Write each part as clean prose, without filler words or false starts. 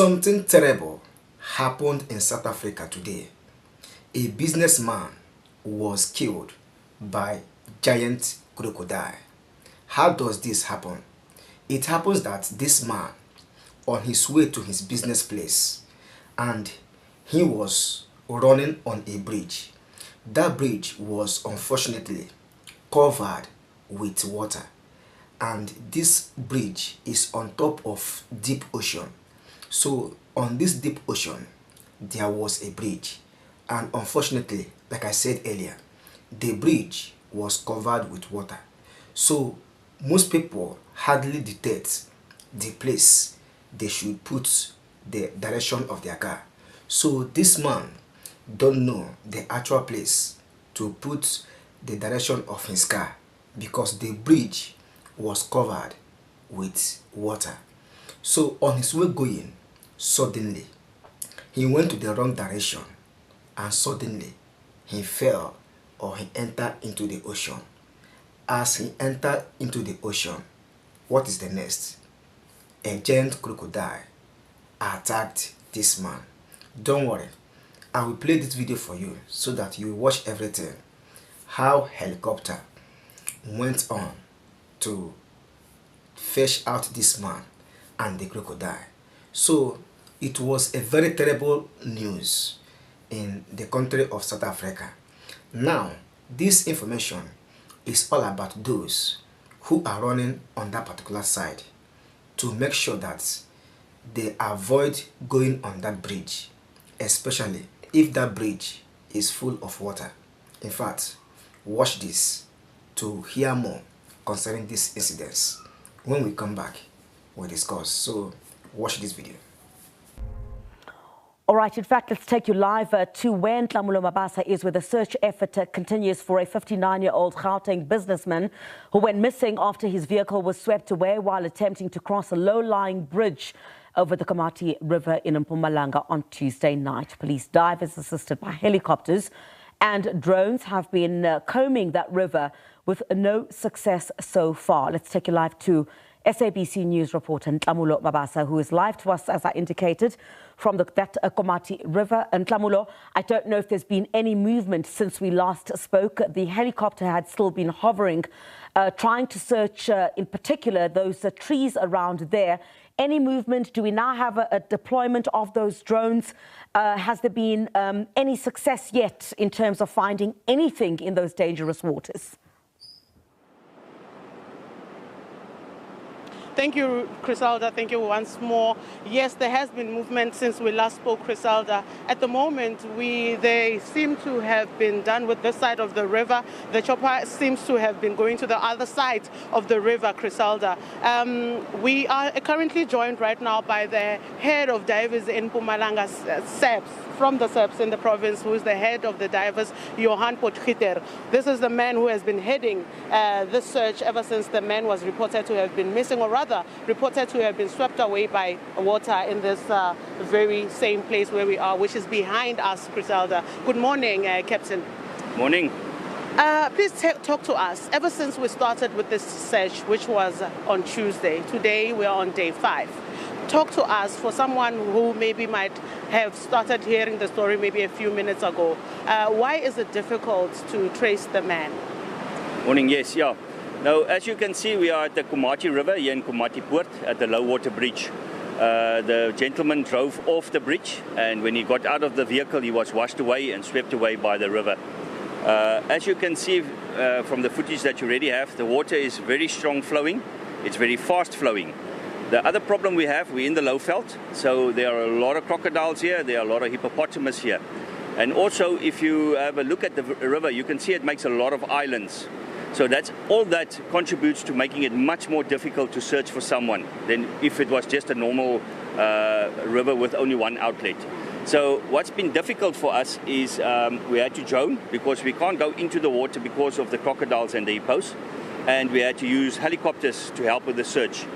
Something terrible happened in South Africa today. A businessman was killed by giant crocodile. How does this happen? It happens that this man, on his way to his business place, and he was running on a bridge. That bridge was unfortunately covered with water, and this bridge is on top of deep ocean. So on this deep ocean there was a bridge, and unfortunately, like I said earlier, the bridge was covered with water. So most people hardly detect the place they should put the direction of their car. So this man don't know the actual place to put the direction of his car because the bridge was covered with water. So on his way going, suddenly he went to the wrong direction, and suddenly he fell, or he entered into the ocean. As he entered into the ocean, what is the next? A giant crocodile attacked this man. Don't worry, I will play this video for you so that you watch everything. How helicopter went on to fetch out this man and the crocodile. So it was a very terrible news in the country of South Africa. Now, this information is all about those who are running on that particular side to make sure that they avoid going on that bridge, especially if that bridge is full of water. In fact, watch this to hear more concerning this incident. When we come back, we'll discuss. So watch this video. All right, in fact, let's take you live to where Mabasa is, where the search effort continues for a 59-year-old Gauteng businessman who went missing after his vehicle was swept away while attempting to cross a low-lying bridge over the Komati River in Mpumalanga on Tuesday night. Police divers assisted by helicopters and drones have been combing that river with no success so far. Let's take you live to SABC News reporter Ntlamulo Mabasa, who is live to us, as I indicated, from that Komati River. And Ntlamulo, I don't know if there's been any movement since we last spoke. The helicopter had still been hovering, trying to search, in particular, those trees around there. Any movement? Do we now have a deployment of those drones? Has there been any success yet in terms of finding anything in those dangerous waters? Thank you, Criselda. Thank you once more. Yes, there has been movement since we last spoke, Criselda. At the moment, they seem to have been done with this side of the river. The chopper seems to have been going to the other side of the river, Criselda. We are currently joined right now by the head of divers in Mpumalanga, SAPS, from the SAPS in the province, who is the head of the divers, Johan Potgieter. This is the man who has been heading this search ever since the man was reported to have been missing, or rather reported to have been swept away by water in this very same place where we are, which is behind us, Criselda. Good morning, Captain. Morning. Please talk to us. Ever since we started with this search, which was on Tuesday, today we are on day 5. Talk to us, for someone who maybe might have started hearing the story maybe a few minutes ago. Why is it difficult to trace the man? Morning, yes, yeah. Now, as you can see, we are at the Komati River here in Komati Poort at the low water bridge. The gentleman drove off the bridge, and when he got out of the vehicle, he was washed away and swept away by the river. As you can see from the footage that you already have, the water is very strong flowing. It's very fast flowing. The other problem we have, we're in the low veld, so there are a lot of crocodiles here, there are a lot of hippopotamus here. And also, if you have a look at the river, you can see it makes a lot of islands. So all that contributes to making it much more difficult to search for someone than if it was just a normal river with only one outlet. So what's been difficult for us is we had to drone because we can't go into the water because of the crocodiles and the hippos, and we had to use helicopters to help with the search.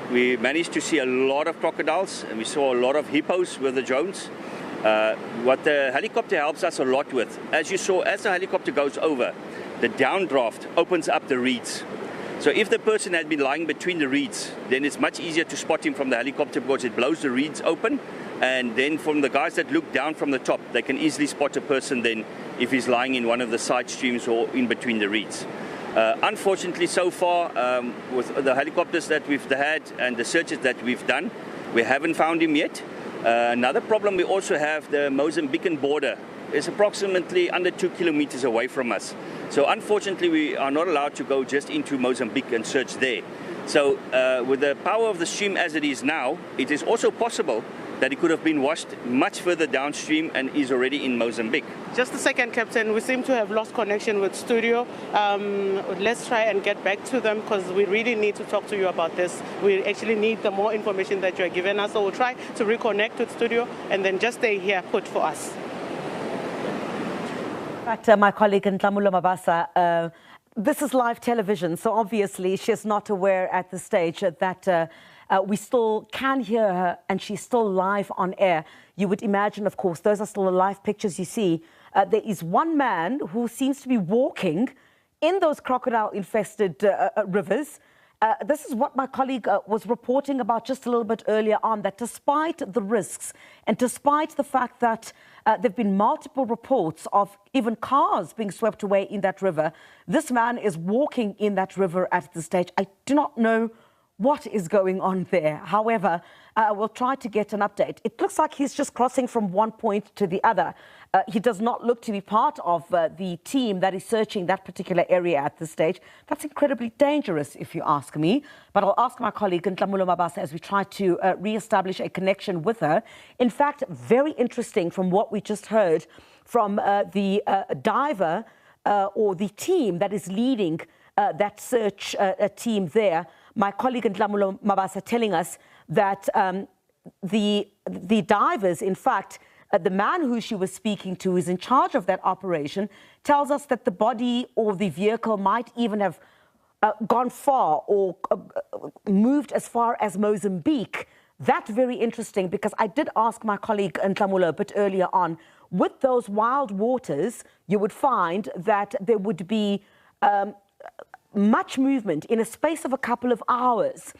We managed to see a lot of crocodiles, and we saw a lot of hippos with the drones. What the helicopter helps us a lot with, as you saw, as the helicopter goes over, the downdraft opens up the reeds. So if the person had been lying between the reeds, then it's much easier to spot him from the helicopter because it blows the reeds open. And then from the guys that look down from the top, they can easily spot a person then if he's lying in one of the side streams or in between the reeds. Unfortunately, so far, with the helicopters that we've had and the searches that we've done, we haven't found him yet. Another problem we also have, the Mozambican border is approximately under 2 kilometers away from us. So unfortunately, we are not allowed to go just into Mozambique and search there. So with the power of the stream as it is now, it is also possible that it could have been washed much further downstream and is already in Mozambique. Just a second, Captain. We seem to have lost connection with studio. Let's try and get back to them because we really need to talk to you about this. We actually need the more information that you're giving us. So we'll try to reconnect with studio and then just stay here put for us. In fact, my colleague Ntlamulo Mabasa, this is live television, so obviously she's not aware at this stage that we still can hear her and she's still live on air. You would imagine, of course, those are still the live pictures you see. There is one man who seems to be walking in those crocodile-infested rivers. This is what my colleague was reporting about just a little bit earlier on, that despite the risks and despite the fact that there have been multiple reports of even cars being swept away in that river, this man is walking in that river at this stage. I do not know what is going on there. However, we'll try to get an update. It looks like he's just crossing from one point to the other. He does not look to be part of the team that is searching that particular area at this stage. That's incredibly dangerous, if you ask me. But I'll ask my colleague, Ntlamulo Mabasa, as we try to re-establish a connection with her. In fact, very interesting from what we just heard from the diver or the team that is leading that search team there. My colleague Ntlamulo Mabasa telling us that the divers, in fact, the man who she was speaking to is in charge of that operation, tells us that the body or the vehicle might even have gone far or moved as far as Mozambique. That's very interesting because I did ask my colleague Ntlamulo a bit earlier on, with those wild waters, you would find that there would be much movement in a space of a couple of hours.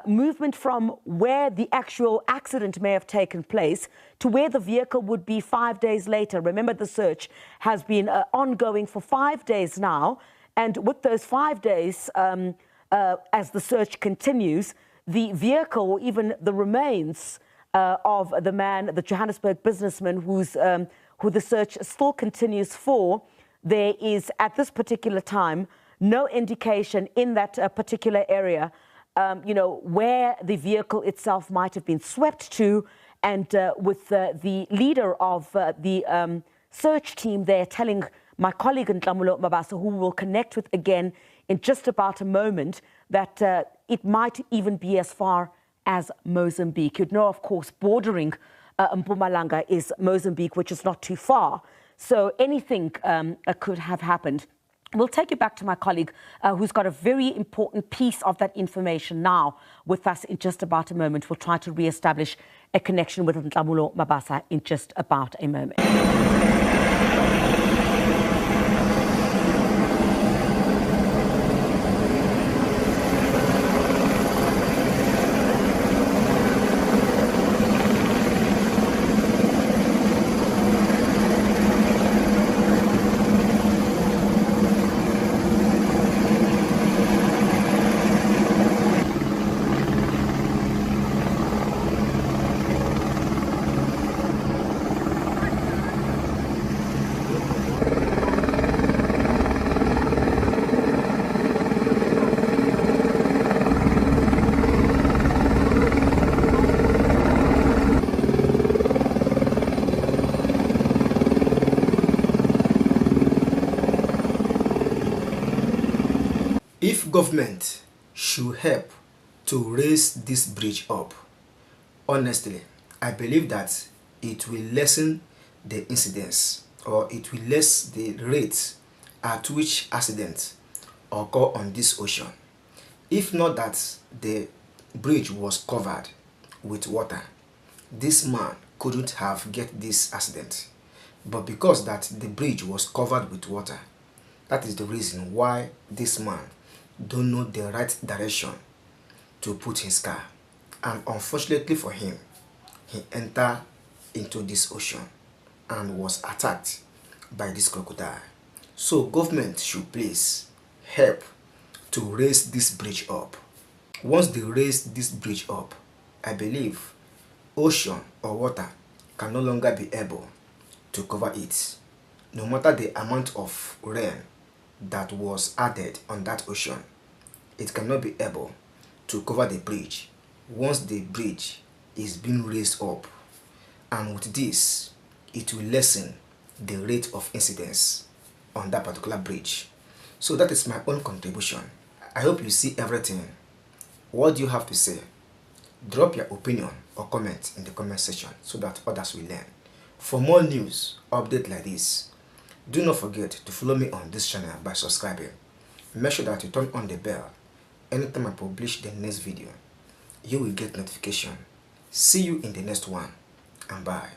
Movement from where the actual accident may have taken place to where the vehicle would be 5 days later. Remember, the search has been ongoing for 5 days now. And with those 5 days, as the search continues, the vehicle or even the remains of the man, the Johannesburg businessman who the search still continues for, there is at this particular time no indication in that particular area where the vehicle itself might have been swept to, and with the leader of the search team there telling my colleague Ntlamulo Mabasa, who we'll connect with again in just about a moment, that it might even be as far as Mozambique. You'd know, of course, bordering Mpumalanga is Mozambique, which is not too far. So anything could have happened. We'll take you back to my colleague who's got a very important piece of that information now with us in just about a moment. We'll try to re-establish a connection with Ntlamulo Mabasa in just about a moment. If government should help to raise this bridge up, honestly, I believe that it will lessen the incidence, or it will lessen the rate at which accidents occur on this ocean. If not that the bridge was covered with water, this man couldn't have get this accident. But because that the bridge was covered with water, that is the reason why this man don't know the right direction to put his car, and unfortunately for him, he entered into this ocean and was attacked by this crocodile. So government should please help to raise this bridge up. Once they raise this bridge up, I believe ocean or water can no longer be able to cover it. No matter the amount of rain that was added on that ocean, it cannot be able to cover the bridge once the bridge is being raised up. And with this, it will lessen the rate of incidents on that particular bridge. So that is my own contribution. I hope you see everything. What do you have to say? Drop your opinion or comment in the comment section so that others will learn. For more news, updates like this, do not forget to follow me on this channel by subscribing. Make sure that you turn on the bell. Anytime I publish the next video, you will get notification. See you in the next one, and bye.